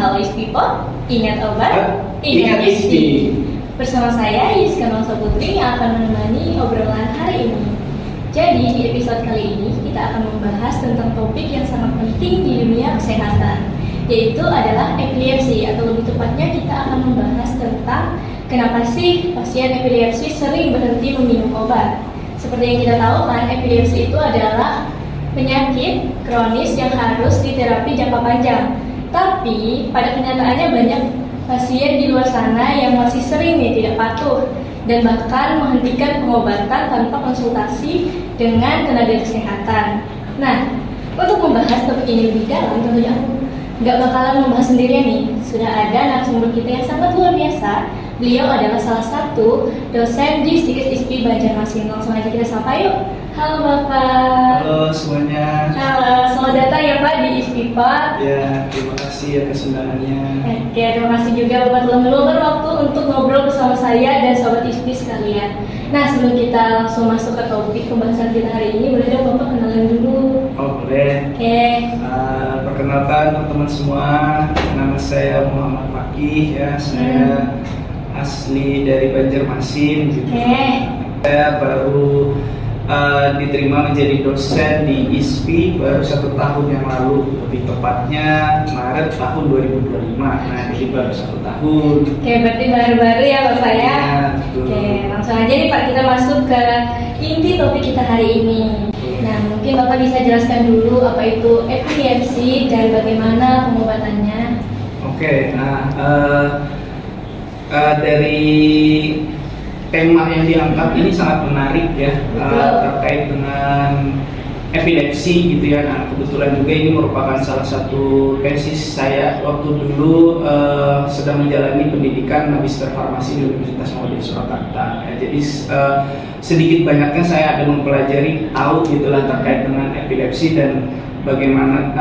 Halo Ispipo, ingat obat, Ingat Ispi. Bersama saya Yiska Mangsa Putri yang akan menemani obrolan hari ini. Jadi di episode kali ini kita akan membahas tentang topik yang sangat penting di dunia kesehatan, yaitu adalah epilepsi, atau lebih tepatnya kita akan membahas tentang kenapa sih pasien epilepsi sering berhenti meminum obat. Seperti yang kita tahu kan, epilepsi itu adalah penyakit kronis yang harus diterapi jangka panjang. Tapi pada kenyataannya banyak pasien di luar sana yang masih sering tidak patuh dan bahkan menghentikan pengobatan tanpa konsultasi dengan tenaga kesehatan. Nah, untuk membahas topik ini lebih dalam, tentunya aku nggak bakalan membahas sendirian nih. Sudah ada narasumber kita yang sangat luar biasa. Beliau adalah salah satu dosen di Stikes ISPI Banjarmasin. Langsung aja kita sapa yuk. Halo Bapak. Halo semuanya. Halo, selamat datang ya Pak di ISPI Pak. Ya, terima kasih atas undangannya. Oke, terima kasih juga Bapak telah meluangkan waktu untuk ngobrol bersama saya dan sobat ISPI sekalian. Nah, sebelum kita langsung masuk ke topik pembahasan kita hari ini, boleh dong Bapak kenalin dulu. Oh boleh. Oke. Perkenalkan teman-teman semua, nama saya Muhammad Fakih ya. Saya asli dari Banjarmasin gitu. Saya baru diterima menjadi dosen di ISPI baru 1 tahun yang lalu, lebih tepatnya Maret tahun 2025. Nah, jadi baru 1 tahun. Oke, berarti baru-baru ya Bapak ya. Ya, betul. Oke, langsung aja nih Pak, kita masuk ke inti topik kita hari ini. Nah, mungkin Bapak bisa jelaskan dulu apa itu epilepsi dan bagaimana pengobatannya. Oke, nah dari tema yang diangkat ini sangat menarik ya, terkait dengan epilepsi gitu ya. Nah, kebetulan juga ini merupakan salah satu tesis saya waktu dulu sedang menjalani pendidikan magister farmasi di Universitas Muhammadiyah Surakarta ya. Jadi sedikit banyaknya saya ada mempelajari tahu gitulah terkait dengan epilepsi dan bagaimana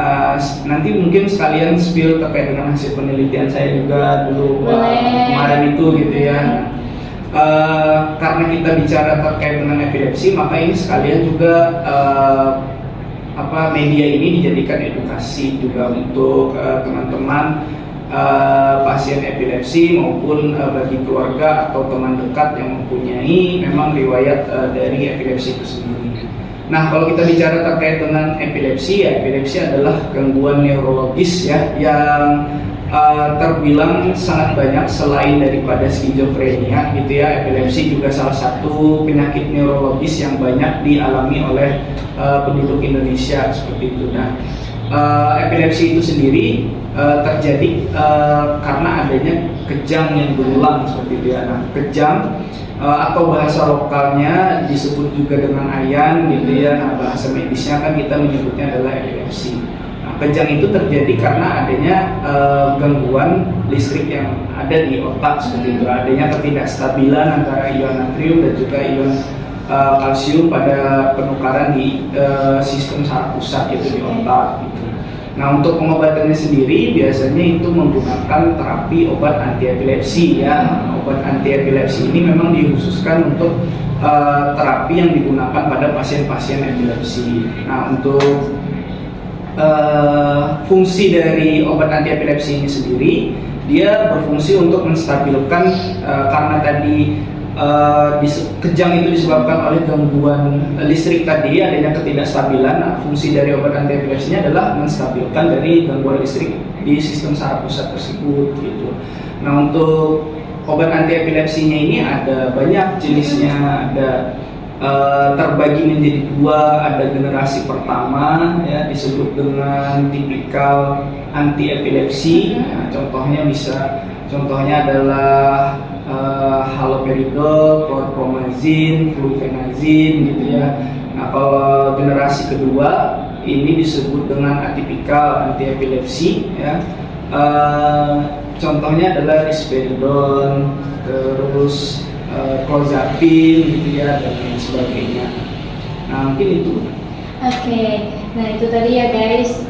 nanti mungkin sekalian spill terkait dengan hasil penelitian saya juga dulu kemarin itu gitu ya. Karena kita bicara terkait dengan epilepsi, maka ini sekalian juga media ini dijadikan edukasi juga untuk teman-teman pasien epilepsi maupun bagi keluarga atau teman dekat yang mempunyai memang riwayat dari epilepsi itu sendiri. Nah, kalau kita bicara terkait dengan epilepsi, ya epilepsi adalah gangguan neurologis ya yang terbilang sangat banyak selain daripada skizofrenia gitu ya. Epilepsi juga salah satu penyakit neurologis yang banyak dialami oleh penduduk Indonesia seperti itu. Nah, epilepsi itu sendiri terjadi karena adanya kejang yang berulang seperti itu ya. Nah, kejang atau bahasa lokalnya disebut juga dengan ayan gitu ya. Nah, bahasa medisnya kan kita menyebutnya adalah epilepsi. Nah, kejang itu terjadi karena adanya gangguan listrik yang ada di otak seperti itu. Adanya ketidakstabilan antara ion natrium dan juga ion kalsium pada penukaran di sistem saraf pusat yaitu di otak gitu. Nah, untuk pengobatannya sendiri biasanya itu menggunakan terapi obat anti epilepsi ya. Obat anti epilepsi ini memang dikhususkan untuk terapi yang digunakan pada pasien-pasien epilepsi. Nah, untuk fungsi dari obat anti epilepsi ini sendiri, dia berfungsi untuk menstabilkan karena tadi kejang itu disebabkan oleh gangguan listrik tadi, adanya ketidakstabilan. Nah, fungsi dari obat anti epilepsinya adalah menstabilkan dari gangguan listrik di sistem saraf pusat tersebut gitu. Nah, untuk obat anti epilepsinya ini ada banyak jenisnya, ada terbagi menjadi 2, ada generasi pertama ya disebut dengan tipikal anti epilepsi. Nah, contohnya adalah haloperidol, chlorpromazine, flufenazine gitu ya. Nah, kalau generasi kedua ini disebut dengan atipikal anti epilepsi ya. Contohnya adalah risperidon, terus clozapine gitu ya, dan lain sebagainya. Nah, mungkin itu. Oke, nah itu tadi ya guys,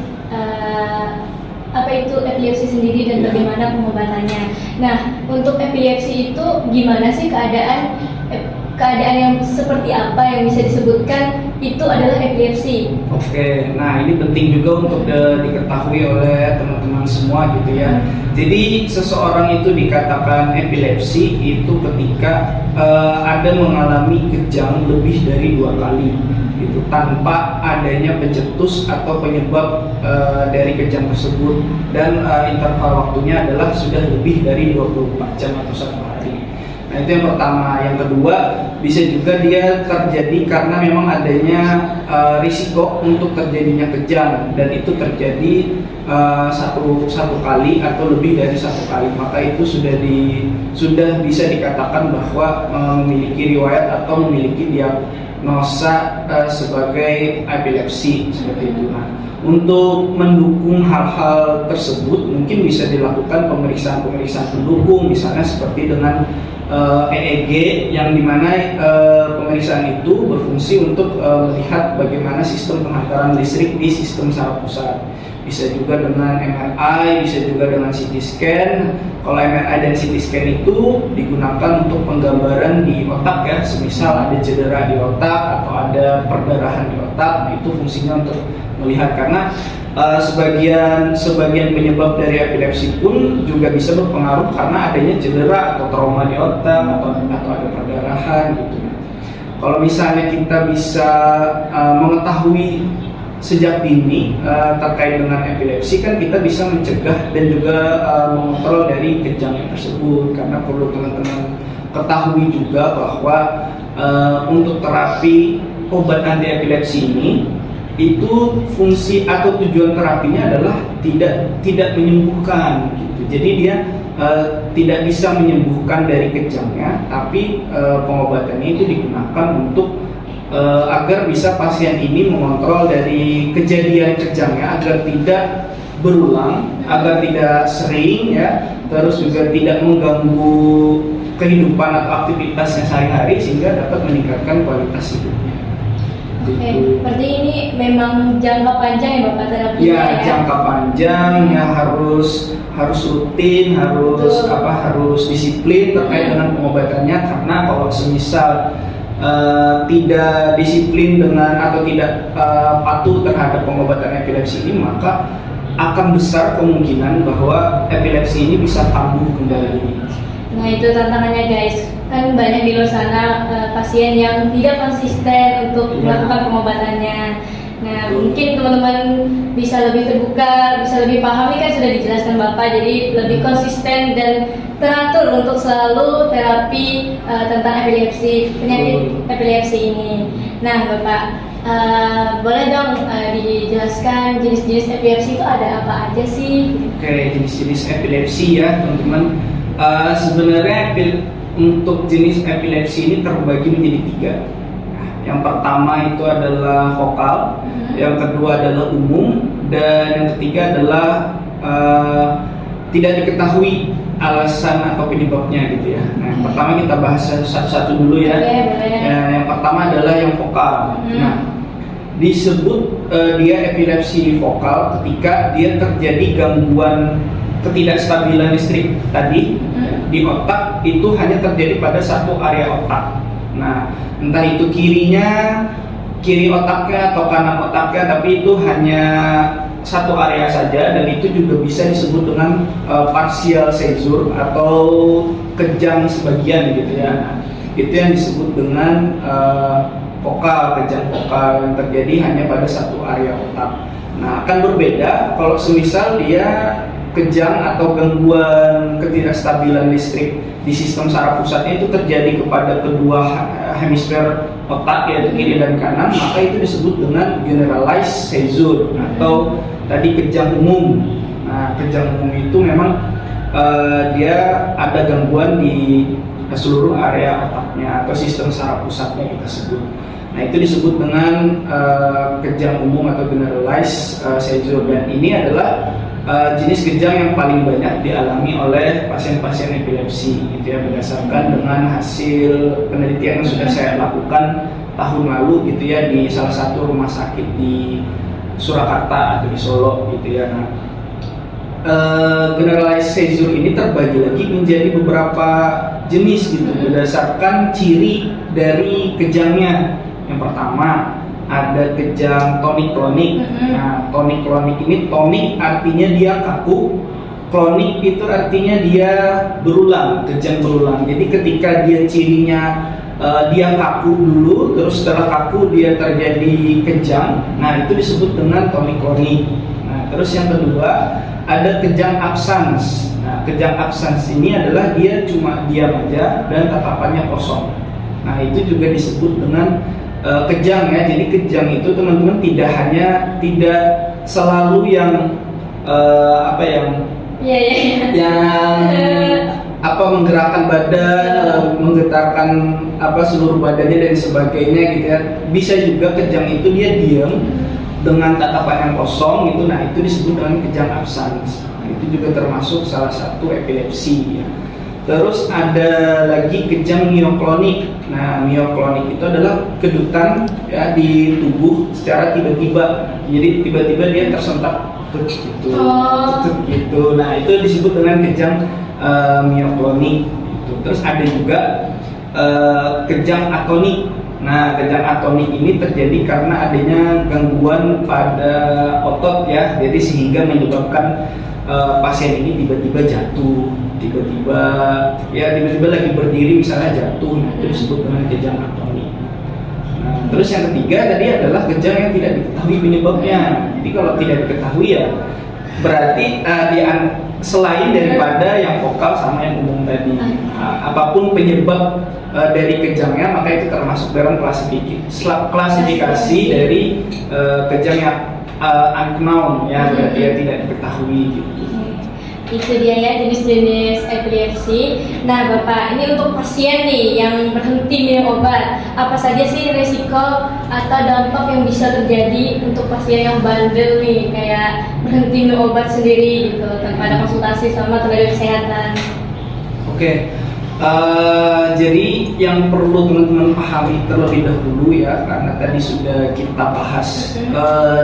apa itu epilepsi sendiri dan bagaimana pengobatannya. Nah, untuk epilepsi itu gimana sih keadaan keadaan yang seperti apa yang bisa disebutkan itu adalah epilepsi. Oke, nah ini penting juga untuk diketahui oleh teman-teman semua gitu ya. Jadi seseorang itu dikatakan epilepsi itu ketika ada mengalami kejang lebih dari 2 kali gitu, tanpa adanya pencetus atau penyebab dari kejang tersebut, dan interval waktunya adalah sudah lebih dari 24 jam atau 1 hari. Nah itu yang pertama. Yang kedua, bisa juga dia terjadi karena memang adanya risiko untuk terjadinya kejang, dan itu terjadi satu kali atau lebih dari 1 kali, maka itu sudah bisa dikatakan bahwa memiliki riwayat atau memiliki diagnosa sebagai epilepsi seperti itu. Nah, untuk mendukung hal-hal tersebut mungkin bisa dilakukan pemeriksaan pendukung, misalnya seperti dengan EEG, yang dimana pemeriksaan itu berfungsi untuk melihat bagaimana sistem penghantaran listrik di sistem saraf pusat. Bisa juga dengan MRI, bisa juga dengan CT scan. Kalau MRI dan CT scan itu digunakan untuk penggambaran di otak ya, semisal ada cedera di otak atau ada perdarahan di otak, itu fungsinya untuk melihat, karena sebagian penyebab dari epilepsi pun juga bisa berpengaruh karena adanya cedera atau trauma di otak atau ada perdarahan gitu. Kalau misalnya kita bisa mengetahui sejak dini terkait dengan epilepsi, kan kita bisa mencegah dan juga mengontrol dari kejang tersebut. Karena perlu teman-teman ketahui juga bahwa untuk terapi obat anti epilepsi ini, itu fungsi atau tujuan terapinya adalah tidak menyembuhkan gitu. Jadi dia tidak bisa menyembuhkan dari kejangnya, tapi pengobatannya itu digunakan untuk agar bisa pasien ini mengontrol dari kejadian kejangnya agar tidak berulang, agar tidak sering ya, terus juga tidak mengganggu kehidupan atau aktivitasnya sehari-hari, sehingga dapat meningkatkan kualitas hidupnya. Oke, berarti ini memang jangka panjang ya Bapak terapinya ya? Ya, jangka panjang ya, harus rutin, harus disiplin terkait dengan pengobatannya, karena kalau semisal tidak disiplin dengan atau tidak patuh terhadap pengobatan epilepsi ini, maka akan besar kemungkinan bahwa epilepsi ini bisa kambuh kembali. Nah itu tantangannya guys, kan banyak di luar sana pasien yang tidak konsisten untuk melakukan pengobatannya. Nah mungkin teman-teman bisa lebih terbuka, bisa lebih paham, ini kan sudah dijelaskan Bapak, jadi lebih konsisten dan teratur untuk selalu terapi tentang penyakit epilepsi ini. Nah Bapak, boleh dong dijelaskan jenis-jenis epilepsi itu ada apa aja sih? Oke, jenis-jenis epilepsi ya teman-teman. Sebenarnya untuk jenis epilepsi ini terbagi menjadi 3. Yang pertama itu adalah vokal, yang kedua adalah umum, dan yang ketiga adalah tidak diketahui alasan atau penyebabnya gitu ya. Nah, yang pertama kita bahas satu-satu dulu ya. Yang pertama adalah yang vokal. Nah, disebut dia epilepsi vokal ketika dia terjadi gangguan ketidakstabilan listrik tadi di otak, itu hanya terjadi pada satu area otak. Nah, entah itu kiri otaknya atau kanan otaknya, tapi itu hanya satu area saja, dan itu juga bisa disebut dengan partial seizure atau kejang sebagian gitu ya. Nah, itu yang disebut dengan vokal, kejang vokal yang terjadi hanya pada satu area otak. Nah, akan berbeda kalau semisal dia kejang atau gangguan ketidakstabilan listrik di sistem saraf pusatnya itu terjadi kepada kedua hemisfer otak, yaitu kiri dan kanan, maka itu disebut dengan generalized seizure atau tadi kejang umum. Nah, kejang umum itu memang dia ada gangguan di seluruh area otaknya atau sistem saraf pusatnya kita sebut. Nah, itu disebut dengan kejang umum atau generalized seizure, dan ini adalah jenis kejang yang paling banyak dialami oleh pasien-pasien epilepsi gitu ya, berdasarkan dengan hasil penelitian yang sudah saya lakukan tahun lalu gitu ya, di salah satu rumah sakit di Surakarta atau di Solo gitu ya. Nah, generalized seizure ini terbagi lagi menjadi beberapa jenis gitu berdasarkan ciri dari kejangnya. Yang pertama ada kejang tonik-klonik. Nah, tonik-klonik ini, tonik artinya dia kaku, klonik itu artinya dia berulang, kejang berulang. Jadi ketika dia cirinya dia kaku dulu, terus setelah kaku dia terjadi kejang, nah itu disebut dengan tonik-klonik. Nah, terus yang kedua ada kejang absans. Nah, kejang absans ini adalah dia cuma diam aja dan tatapannya kosong. Nah, itu juga disebut dengan kejang ya. Jadi kejang itu teman-teman tidak selalu yang yang menggerakkan badan, menggetarkan seluruh badannya dan sebagainya gitu ya. Bisa juga kejang itu dia diam dengan tatapan yang kosong gitu. Nah, itu disebut dengan kejang absans. Nah, itu juga termasuk salah satu epilepsi ya. Terus ada lagi kejang mioklonik. Nah, mioklonik itu adalah kedutan ya di tubuh secara tiba-tiba. Jadi tiba-tiba dia tersentak gitu. Gitu. Nah, itu disebut dengan kejang mioklonik gitu. Terus ada juga kejang atonik. Nah, kejang atonik ini terjadi karena adanya gangguan pada otot ya. Jadi sehingga menyebabkan pasien ini tiba-tiba jatuh, tiba-tiba lagi berdiri misalnya jatuh. Nah, itu disebut dengan kejang atonik. Nah, terus yang ketiga tadi adalah kejang yang tidak diketahui penyebabnya. Jadi kalau tidak diketahui ya berarti selain daripada yang vokal sama yang umum tadi, apapun penyebab dari kejangnya maka itu termasuk dalam klasifikasi dari kejang yang unknown ya, berarti ya tidak diketahui gitu. Itu dia ya jenis-jenis epilepsi. Nah Bapak, ini untuk pasien nih yang berhenti minum obat, apa saja sih resiko atau dampak yang bisa terjadi untuk pasien yang bandel nih, kayak berhenti minum obat sendiri gitu tanpa ada konsultasi sama tenaga kesehatan? Oke. Jadi yang perlu teman-teman pahami terlebih dahulu ya, karena tadi sudah kita bahas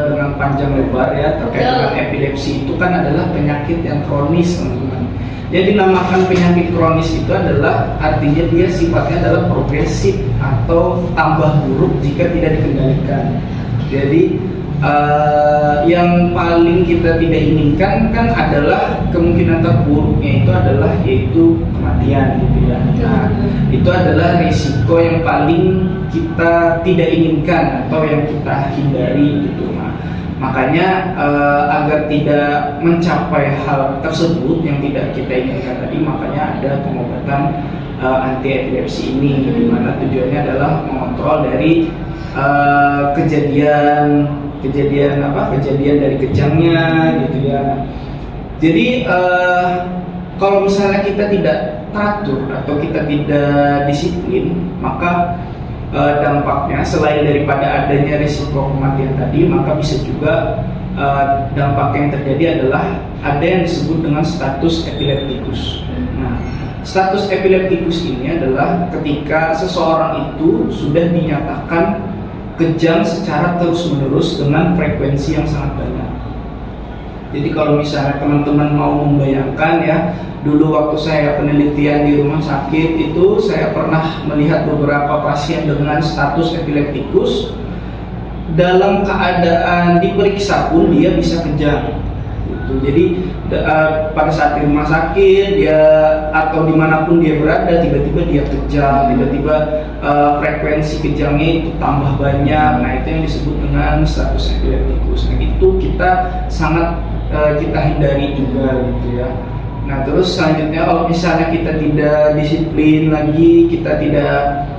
dengan panjang lebar ya terkait dengan epilepsi itu kan adalah penyakit yang kronis teman-teman. Jadi dinamakan penyakit kronis itu adalah artinya dia sifatnya adalah progresif atau tambah buruk jika tidak dikendalikan. Jadi yang paling kita tidak inginkan kan adalah kemungkinan terburuknya yaitu kematian gitu ya. Nah, itu adalah risiko yang paling kita tidak inginkan atau yang kita hindari gitu. Nah, makanya agar tidak mencapai hal tersebut yang tidak kita inginkan tadi, makanya ada pengobatan anti epilepsi ini, di mana tujuannya adalah mengontrol dari kejadian dari kejangnya gitu ya. Jadi kalau misalnya kita tidak teratur atau kita tidak disiplin, maka dampaknya selain daripada adanya risiko kematian tadi, maka bisa juga dampak yang terjadi adalah ada yang disebut dengan status epileptikus. Nah, status epileptikus ini adalah ketika seseorang itu sudah dinyatakan kejang secara terus-menerus dengan frekuensi yang sangat banyak. Jadi kalau misalnya teman-teman mau membayangkan ya, dulu waktu saya penelitian di rumah sakit itu saya pernah melihat beberapa pasien dengan status epileptikus dalam keadaan diperiksa pun dia bisa kejang. Jadi pada saat di rumah sakit dia atau dimanapun dia berada, tiba-tiba dia kejang, tiba-tiba frekuensi kejangnya itu tambah banyak. Nah, itu yang disebut dengan status epileptikus. Nah, itu kita sangat kita hindari juga gitu ya. Nah, terus selanjutnya kalau misalnya kita tidak disiplin lagi, kita tidak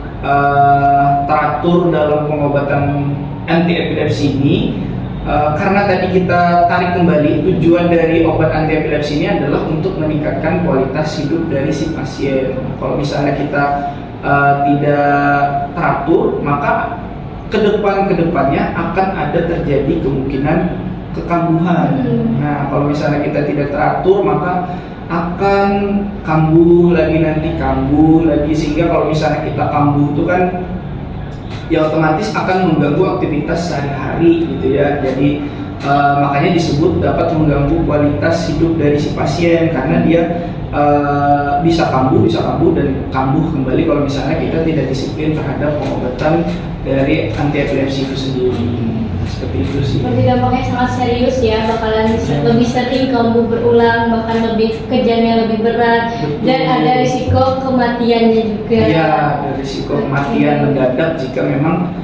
teratur dalam pengobatan anti epilepsi ini, karena tadi kita tarik kembali, tujuan dari obat anti epilepsi ini adalah untuk meningkatkan kualitas hidup dari si pasien. Kalau misalnya kita tidak teratur, maka kedepannya akan ada terjadi kemungkinan kekambuhan. Nah, kalau misalnya kita tidak teratur, maka akan kambuh lagi, sehingga kalau misalnya kita kambuh itu kan ya otomatis akan mengganggu aktivitas sehari-hari gitu ya. Jadi Makanya disebut dapat mengganggu kualitas hidup dari si pasien karena dia bisa kambuh dan kambuh kembali kalau misalnya kita tidak disiplin terhadap pengobatan dari anti epilepsi itu sendiri. Seperti itu sih. Berarti dampaknya sangat serius ya, bakalan lebih sering kambuh berulang, bahkan lebih kejamnya lebih berat. Betul. Dan ada risiko kematiannya juga. Iya, ada risiko kematian mendadak jika memang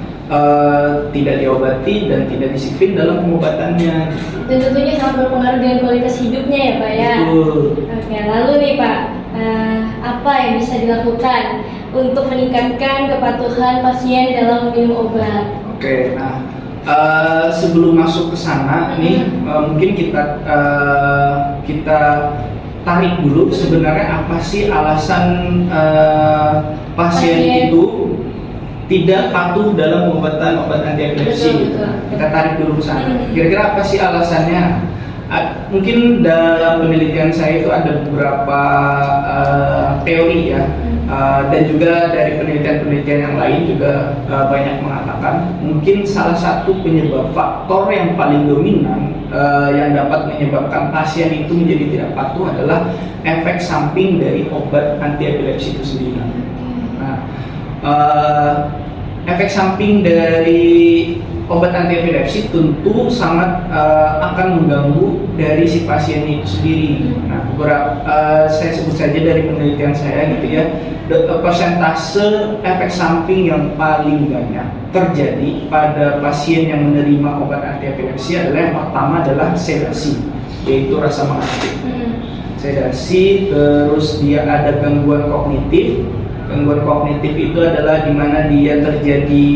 tidak diobati dan tidak disiplin dalam pengobatannya. Dan tentunya sangat berpengaruh dengan kualitas hidupnya ya Pak ya. Betul. Oke, lalu nih Pak, apa yang bisa dilakukan untuk meningkatkan kepatuhan pasien dalam minum obat? Oke, nah sebelum masuk ke sana, nih mungkin kita tarik dulu sebenarnya apa sih alasan pasien itu tidak patuh dalam pengobatan obat anti epilepsi. Betul. Kita tarik dulu ke sana. Kira-kira apa sih alasannya? Mungkin dalam penelitian saya itu ada beberapa teori ya, dan juga dari penelitian-penelitian yang lain juga banyak mengatakan mungkin salah satu penyebab faktor yang paling dominan yang dapat menyebabkan pasien itu menjadi tidak patuh adalah efek samping dari obat anti epilepsi itu sendiri. Nah, efek samping dari obat anti epilepsi tentu sangat akan mengganggu dari si pasien itu sendiri. Nah, saya sebut saja dari penelitian saya gitu ya, persentase efek samping yang paling banyak terjadi pada pasien yang menerima obat anti epilepsi adalah yang pertama adalah sedasi, yaitu rasa mengantuk. Sedasi, terus dia ada gangguan kognitif. Gangguan kognitif itu adalah di mana dia terjadi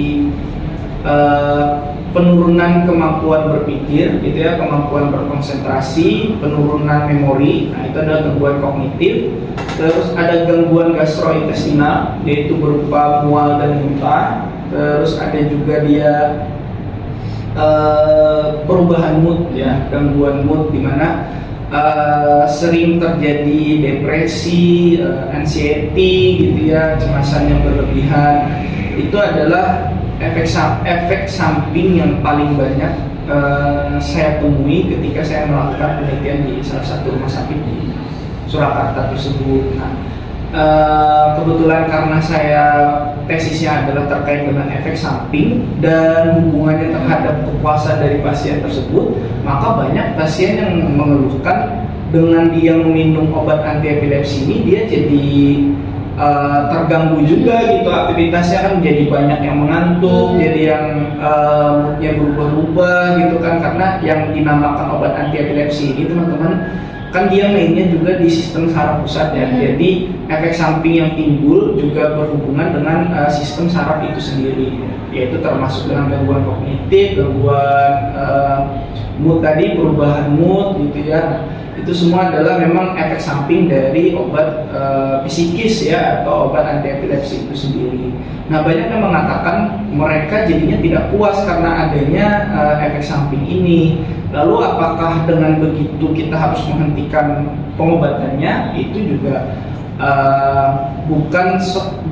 penurunan kemampuan berpikir, gitu ya, kemampuan berkonsentrasi, penurunan memori. Nah, itu adalah gangguan kognitif. Terus ada gangguan gastrointestinal, yaitu berupa mual dan muntah. Terus ada juga dia perubahan mood, ya, gangguan mood di mana sering terjadi depresi, anxiety, gitu ya, kecemasan yang berlebihan. Itu adalah efek samping yang paling banyak saya temui ketika saya melakukan penelitian di salah satu rumah sakit di Surakarta tersebut. Nah, kebetulan karena saya tesisnya adalah terkait dengan efek samping dan hubungannya terhadap kepuasan dari pasien tersebut, maka banyak pasien yang mengeluhkan dengan dia meminum obat anti epilepsi ini dia jadi terganggu juga gitu, aktivitasnya kan jadi banyak yang mengantuk, jadi yang moodnya berubah-ubah gitu kan, karena yang dinamakan obat anti epilepsi ini teman-teman kan dia mainnya juga di sistem saraf pusat ya. Jadi efek samping yang timbul juga berhubungan dengan sistem saraf itu sendiri, yaitu termasuk dengan gangguan kognitif, gangguan mood tadi, perubahan mood gitu ya. Itu semua adalah memang efek samping dari obat psikis ya, atau obat anti epilepsi itu sendiri. Nah, banyak yang mengatakan mereka jadinya tidak puas karena adanya efek samping ini. Lalu apakah dengan begitu kita harus menghentikan pengobatannya? Itu juga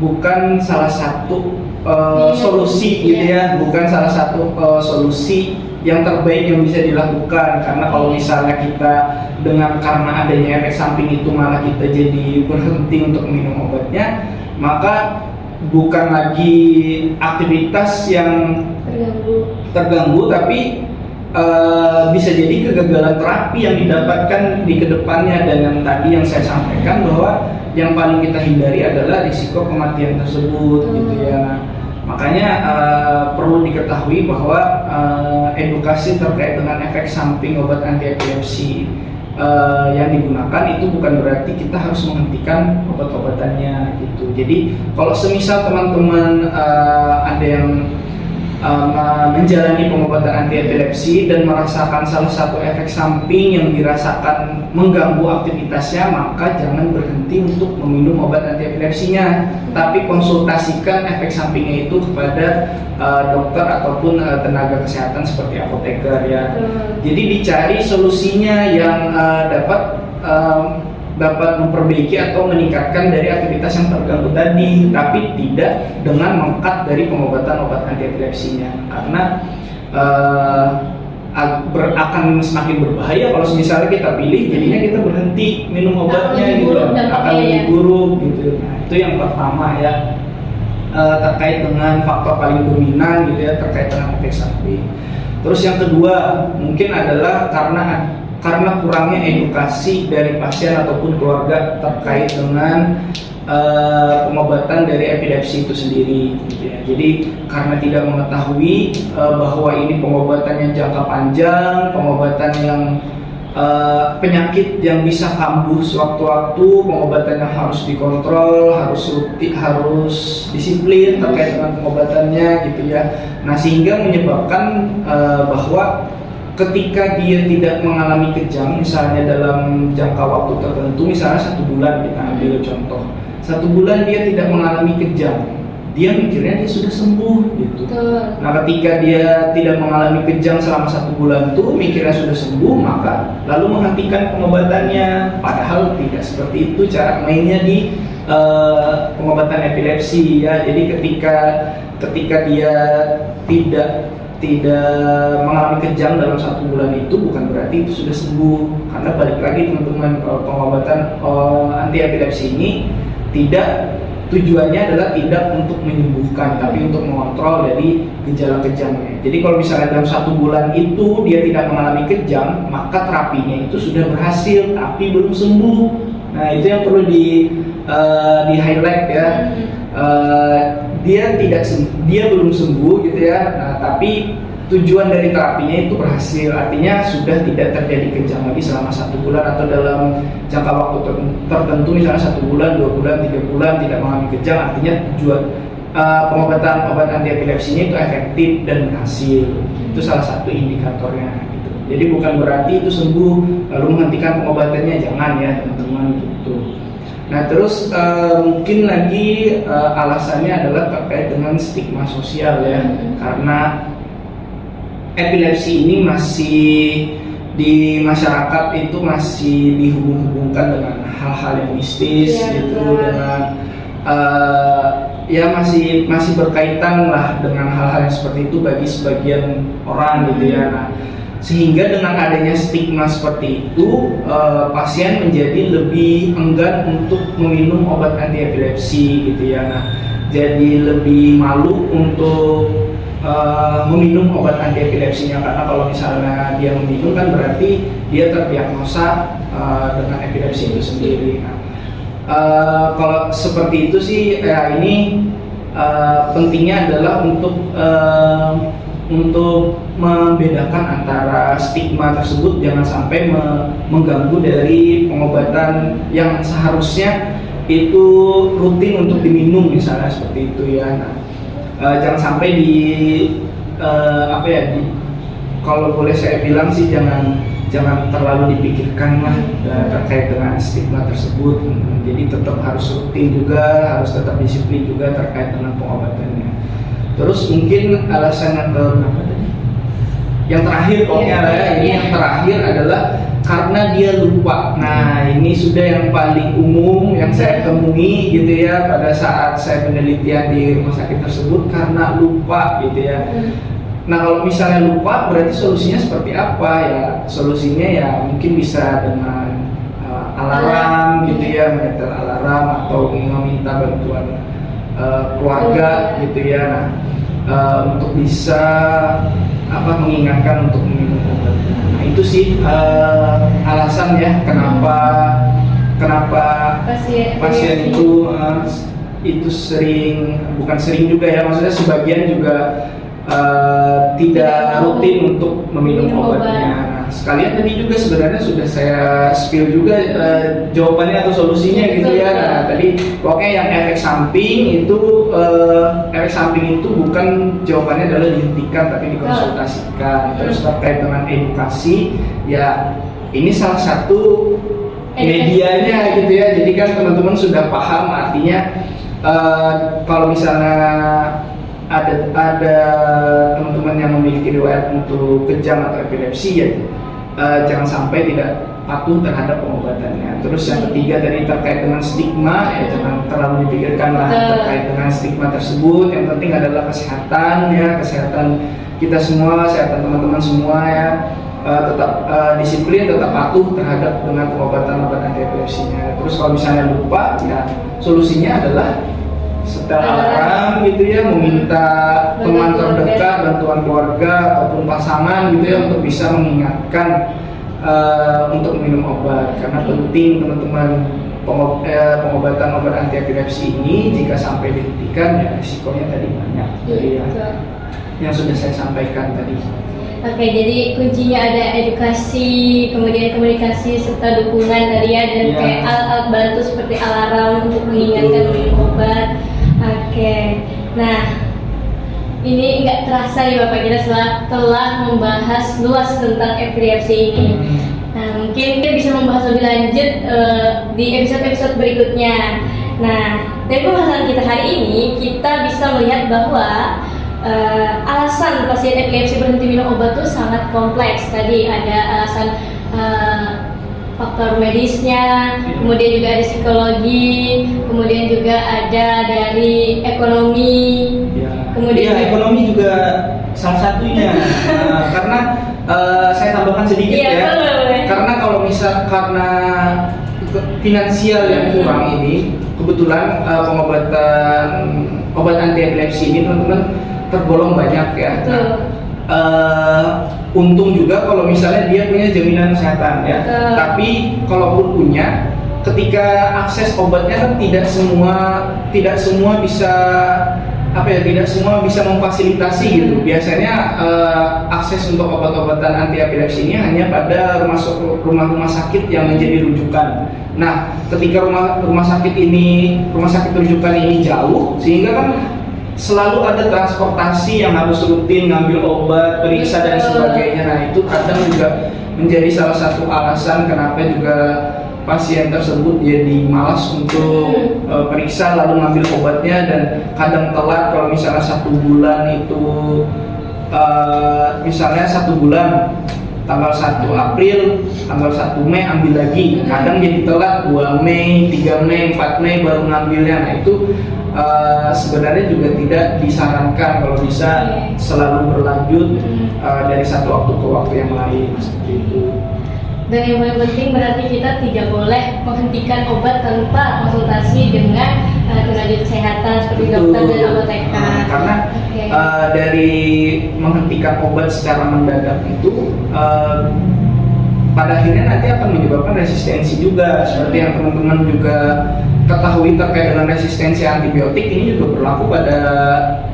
bukan salah satu solusi gitu ya, bukan salah satu solusi yang terbaik yang bisa dilakukan. Karena kalau misalnya kita karena adanya efek samping itu malah kita jadi berhenti untuk minum obatnya, maka bukan lagi aktivitas yang terganggu, tapi bisa jadi kegagalan terapi yang didapatkan di kedepannya. Dan yang tadi yang saya sampaikan bahwa yang paling kita hindari adalah risiko kematian tersebut gitu ya. Makanya perlu diketahui bahwa edukasi terkait dengan efek samping obat anti epilepsi yang digunakan itu bukan berarti kita harus menghentikan obat-obatannya gitu. Jadi kalau semisal teman-teman ada yang menjalani pengobatan anti epilepsi dan merasakan salah satu efek samping yang dirasakan mengganggu aktivitasnya, maka jangan berhenti untuk meminum obat anti epilepsinya, tapi konsultasikan efek sampingnya itu kepada dokter ataupun tenaga kesehatan seperti apoteker ya. Jadi dicari solusinya yang dapat memperbaiki atau meningkatkan dari aktivitas yang terganggu tadi, tapi tidak dengan mengkat dari pengobatan obat anti epilepsinya. Karena akan semakin berbahaya kalau misalnya kita pilih, jadinya kita berhenti minum obatnya gitu, akan lebih buruk gitu. Nah, itu yang pertama ya, terkait dengan faktor paling dominan gitu ya, terkait dengan efek samping. Terus yang kedua mungkin adalah karena kurangnya edukasi dari pasien ataupun keluarga terkait dengan pengobatan dari epilepsi itu sendiri gitu ya. Jadi karena tidak mengetahui bahwa ini pengobatannya jangka panjang, pengobatan yang penyakit yang bisa kambuh sewaktu-waktu, pengobatannya harus dikontrol, harus rutin, harus disiplin terkait dengan pengobatannya gitu ya. Nah, sehingga menyebabkan bahwa ketika dia tidak mengalami kejang, misalnya dalam jangka waktu tertentu, misalnya 1 bulan, kita ambil contoh, 1 bulan dia tidak mengalami kejang, dia mikirnya dia sudah sembuh gitu. Nah, ketika dia tidak mengalami kejang selama 1 bulan tuh mikirnya sudah sembuh, maka lalu menghentikan pengobatannya. Padahal tidak seperti itu cara mainnya di pengobatan epilepsi ya. Jadi ketika dia tidak mengalami kejang dalam 1 bulan itu bukan berarti itu sudah sembuh, karena balik lagi teman-teman, pengobatan anti epilepsi ini tujuannya adalah tidak untuk menyembuhkan, tapi untuk mengontrol dari gejala kejangnya. Jadi kalau misalnya dalam 1 bulan itu dia tidak mengalami kejang, maka terapinya itu sudah berhasil tapi belum sembuh. Nah, itu yang perlu di highlight ya. Dia belum sembuh gitu ya. Nah, tapi tujuan dari terapinya itu berhasil, artinya sudah tidak terjadi kejang lagi selama 1 bulan atau dalam jangka waktu tertentu, misalnya 1 bulan, 2 bulan, 3 bulan tidak mengalami kejang, artinya tujuan pengobatan obat anti epilepsinya itu efektif dan berhasil. Itu salah satu indikatornya gitu. Jadi bukan berarti itu sembuh lalu menghentikan pengobatannya, jangan ya teman-teman gitu. Nah, terus mungkin lagi alasannya adalah terkait dengan stigma sosial ya, karena epilepsi ini masih di masyarakat itu masih dihubung-hubungkan dengan hal-hal yang mistis gitu, dengan ya masih berkaitan lah dengan hal-hal yang seperti itu bagi sebagian orang gitu ya. Nah, sehingga dengan adanya stigma seperti itu, pasien menjadi lebih enggan untuk meminum obat anti epilepsi gitu ya. Nah, jadi lebih malu untuk meminum obat anti epilepsinya, karena kalau misalnya dia meminum kan berarti dia terdiagnosa dengan epilepsi itu sendiri. Nah, kalau seperti itu sih ya, ini pentingnya adalah untuk membedakan antara stigma tersebut, jangan sampai mengganggu dari pengobatan yang seharusnya itu rutin untuk diminum misalnya seperti itu ya. Nah, jangan sampai kalau boleh saya bilang sih jangan terlalu dipikirkan lah terkait dengan stigma tersebut. Jadi tetap harus rutin juga, harus tetap disiplin juga terkait dengan pengobatannya. Terus mungkin alasan yang keberapa tadi? Yang terakhir yang terakhir adalah karena dia lupa. Nah, ini sudah yang paling umum yang saya temui gitu ya pada saat saya penelitian di rumah sakit tersebut, karena lupa gitu ya. Nah, kalau misalnya lupa berarti solusinya seperti apa ya? Solusinya ya mungkin bisa dengan alarm gitu ya, menyetel alarm atau meminta bantuan keluarga gitu ya. Nah, untuk bisa mengingatkan untuk meminum obat. Nah, itu sih alasan ya kenapa pasien itu bukan sering juga ya, maksudnya sebagian juga tidak rutin untuk meminum obatnya. Nah, sekalian tadi juga sebenarnya sudah saya spill juga jawabannya atau solusinya gitu ya. Nah, tadi pokoknya yang efek samping itu bukan jawabannya adalah dihentikan tapi dikonsultasikan. Terus terkait dengan edukasi ya, ini salah satu medianya gitu ya. Jadi kan teman-teman sudah paham, artinya kalau misalnya ada teman-teman yang memiliki riwayat untuk kejang atau epilepsi ya, jangan sampai patuh terhadap pengobatannya. Terus yang ketiga tadi terkait dengan stigma, ya jangan terlalu dipikirkan lah terkait dengan stigma tersebut. Yang penting adalah kesehatan ya, kesehatan kita semua, kesehatan teman-teman semua ya. Tetap disiplin, tetap patuh terhadap dengan pengobatan obat anti epilepsinya. Terus kalau misalnya lupa, ya solusinya adalah setel alarm gitu ya, meminta teman terdekat, bantuan keluarga ataupun pasangan gitu ya untuk bisa mengingatkan untuk minum obat. Karena penting teman-teman, pengobatan obat anti epilepsi ini jika sampai dihentikan ya risikonya tadi banyak. Jadi ya, yang sudah saya sampaikan tadi. Oke, jadi kuncinya ada edukasi, kemudian komunikasi serta dukungan tadi ya, dan kayak alat-alat bantu seperti alarm untuk mengingatkan minum obat. Oke, nah ini nggak terasa ya Bapak, kita telah membahas luas tentang epilepsi ini. Nah, mungkin kita bisa membahas lebih lanjut di episode-episode berikutnya. Nah, dari pembahasan kita hari ini, kita bisa melihat bahwa alasan pasien epilepsi berhenti minum obat itu sangat kompleks. Tadi ada alasan faktor medisnya, kemudian juga ada psikologi, kemudian juga ada dari ekonomi, kemudian ekonomi juga salah satunya. Karena saya tambahkan sedikit ya, karena kalau karena finansial yang kurang ini, kebetulan pengobatan obat anti epilepsi ini teman-teman tergolong banyak ya. Untung juga kalau misalnya dia punya jaminan kesehatan ya. Tapi kalaupun punya, ketika akses obatnya kan tidak semua bisa tidak semua bisa memfasilitasi gitu. Biasanya akses untuk obat-obatan anti epilepsi ini hanya pada rumah-rumah sakit yang menjadi rujukan. Nah, ketika rumah sakit rujukan ini jauh, sehingga kan selalu ada transportasi yang harus rutin ngambil obat, periksa dan sebagainya. Nah, itu kadang juga menjadi salah satu alasan kenapa juga pasien tersebut jadi malas untuk periksa lalu ngambil obatnya, dan kadang telat. Kalau misalnya 1 bulan itu misalnya 1 bulan tanggal 1 April, tanggal 1 Mei ambil lagi, kadang jadi telat 2 Mei, 3 Mei, 4 Mei baru ngambilnya. Nah, itu sebenarnya juga tidak disarankan. Kalau bisa selalu berlanjut dari satu waktu ke waktu yang lain seperti itu. Dan yang paling penting berarti kita tidak boleh menghentikan obat tanpa konsultasi dengan tenaga kesehatan seperti dokter dan apoteker. Karena dari menghentikan obat secara mendadak itu pada akhirnya nanti akan menyebabkan resistensi juga. Seperti yang teman-teman juga ketahui terkait dengan resistensi antibiotik, ini juga berlaku pada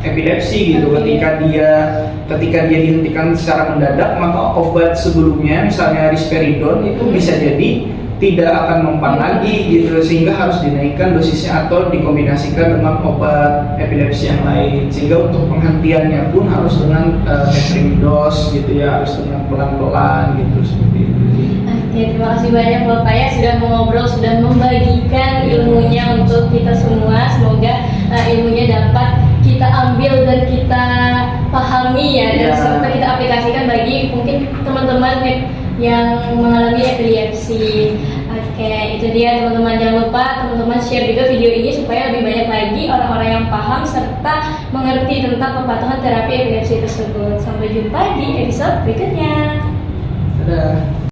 epilepsi gitu. Ketika dia dihentikan secara mendadak, maka obat sebelumnya misalnya risperidon itu bisa jadi tidak akan mempan lagi gitu, sehingga harus dinaikkan dosisnya atau dikombinasikan dengan obat epilepsi yang lain. Sehingga untuk penghentiannya pun harus dengan tapering dose gitu ya, harus dengan pelan-pelan gitu, seperti itu. Ya, terima kasih banyak Bapak ya sudah mengobrol, sudah membagikan ilmunya untuk kita semua. Semoga ilmunya dapat kita ambil dan kita pahami ya, dan serta kita aplikasikan bagi mungkin teman-teman yang mengalami epilepsi. Oke, itu dia teman-teman. Jangan lupa teman-teman share juga video ini supaya lebih banyak lagi orang-orang yang paham serta mengerti tentang kepatuhan terapi epilepsi tersebut. Sampai jumpa di episode berikutnya. Dadah.